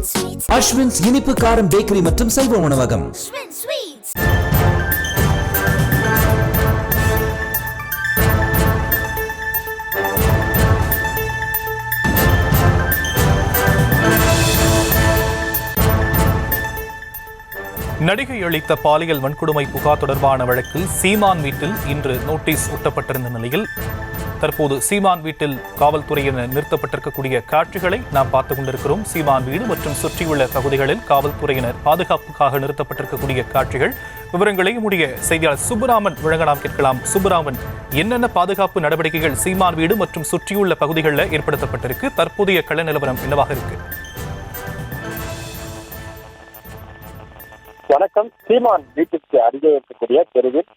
அஸ்வின்ஸ் இனிப்பு காரம் பேக்கரி மற்றும் செல்வ உணவகம். நடிகை அளித்த பாலியல் வன்கொடுமை புகார் தொடர்பான வழக்கில் சீமான் வீட்டில் இன்று நோட்டீஸ் ஒட்டப்பட்டிருந்த நிலையில் தற்போது சீமான் வீட்டில் காவல்துறையினர் நிறுத்தப்பட்டிருக்கக்கூடிய காட்சிகளை நாம் பார்த்துக் கொண்டிருக்கிறோம். சீமான் வீடு மற்றும் சுற்றியுள்ள பகுதிகளில் காவல்துறையினர் பாதுகாப்புக்காக நிறுத்தப்பட்டிருக்கக்கூடிய காட்சிகள். விவரங்களை நம்முடைய செய்தியாளர் சுப்புராமன் வழங்க நாம் கேட்கலாம். சுப்புராமன், என்னென்ன பாதுகாப்பு நடவடிக்கைகள் சீமான் வீடு மற்றும் சுற்றியுள்ள பகுதிகளில் ஏற்படுத்தப்பட்டிருக்கு? தற்போதைய கள நிலவரம் என்னவாக இருக்கு? வணக்கம். சீமான் வீட்டிற்கு அருகே இருக்கக்கூடிய தெருவில்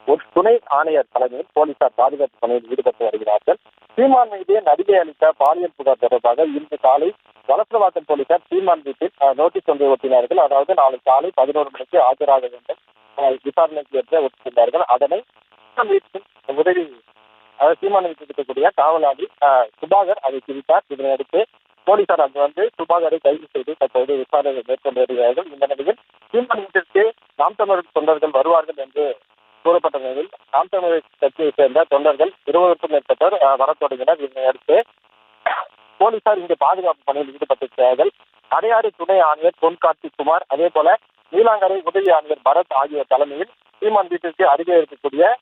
ஒரு துணை ஆணையர் தலைமையில் போலீசார் பாதுகாப்பு பணியில் ஈடுபட்டு வருகிறார்கள். சீமான் மீது நடிகை அளித்த பாலியல் புகார் தொடர்பாக இன்று காலை வலசரவாக்கம் போலீசார் சீமான் வீட்டில் நோட்டீஸ் ஒன்றை ஒட்டினார்கள். அதாவது நாளை காலை 11 மணிக்கு ஆஜராக வேண்டும் விசாரணைக்கு ஏற்ற ஒட்டினார்கள். அதனை உதவி சீமான் வீட்டில் இருக்கக்கூடிய காவலாளி சுபாகர் அதை குறித்தார். இதனையடுத்து போலீசார் அங்கு சுபாகரை கைது செய்து தற்போது விசாரணை மேற்கொண்டு வருகிறார்கள். இந்த நிலையில் சீமான் வீட்டிற்கு நாம் தமிழர் தொண்டர்கள் வருவார்கள் என்று கூறப்பட்ட நிலையில் நாம் தமிழர் கட்சியை சேர்ந்த தொண்டர்கள் 20க்கும் மேற்பட்டோர் வரத் தொடங்கினர். இதனையடுத்து போலீசார் இங்கு பாதுகாப்பு பணியில் ஈடுபட்டிருக்கிறார்கள். அடையாறு துணை ஆணையர் பொன் கார்த்திக் குமார், அதே போல நீலாங்கரை உதவி ஆணையர் பரத் ஆகியோர் தலைமையில் சீமான் வீட்டிற்கு அருகே இருக்கக்கூடிய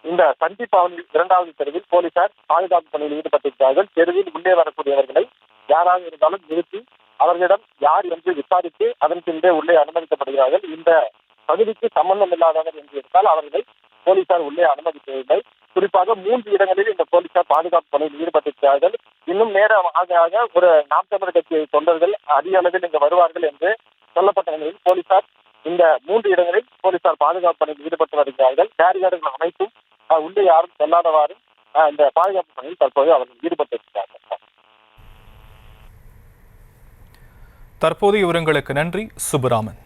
இந்த சந்திப்பாவணி 2வது தெருவில் போலீசார் பாதுகாப்பு பணியில் ஈடுபட்டிருக்கிறார்கள். தெருவில் உள்ளே வரக்கூடியவர்களை யாராக இருந்தாலும் நிறுத்தி அவர்களிடம் யார் என்று விசாரித்து அதன் பின்பே உள்ளே அனுமதிக்கப்படுகிறார்கள். இந்த பகுதிக்கு சம்பந்தம் இல்லாதவர் என்று இருந்தால் அவர்களை போலீசார் உள்ளே அனுமதிக்கவில்லை. குறிப்பாக 3 இடங்களில் இந்த போலீசார் பாதுகாப்பு பணியில் ஈடுபட்டிருக்கிறார்கள். இன்னும் நேரம் ஆக ஒரு நாம் தமிழர் கட்சி தொண்டர்கள் அதிக அளவில் இங்கு வருவார்கள் என்று சொல்லப்பட்ட நிலையில் போலீசார் இந்த 3 இடங்களில் போலீசார் பாதுகாப்பு பணியில் ஈடுபட்டு வருகிறார்கள். பேரிகார்டுகள் அமைத்தும் உள்ளே யாரும் செல்லாதவாறு இந்த பாதுகாப்பு பணியில் தற்போது அவர்கள் ஈடுபட்டிருக்கிறார்கள். தற்போதைய விவரங்களுக்கு நன்றி சுப்புராமன்.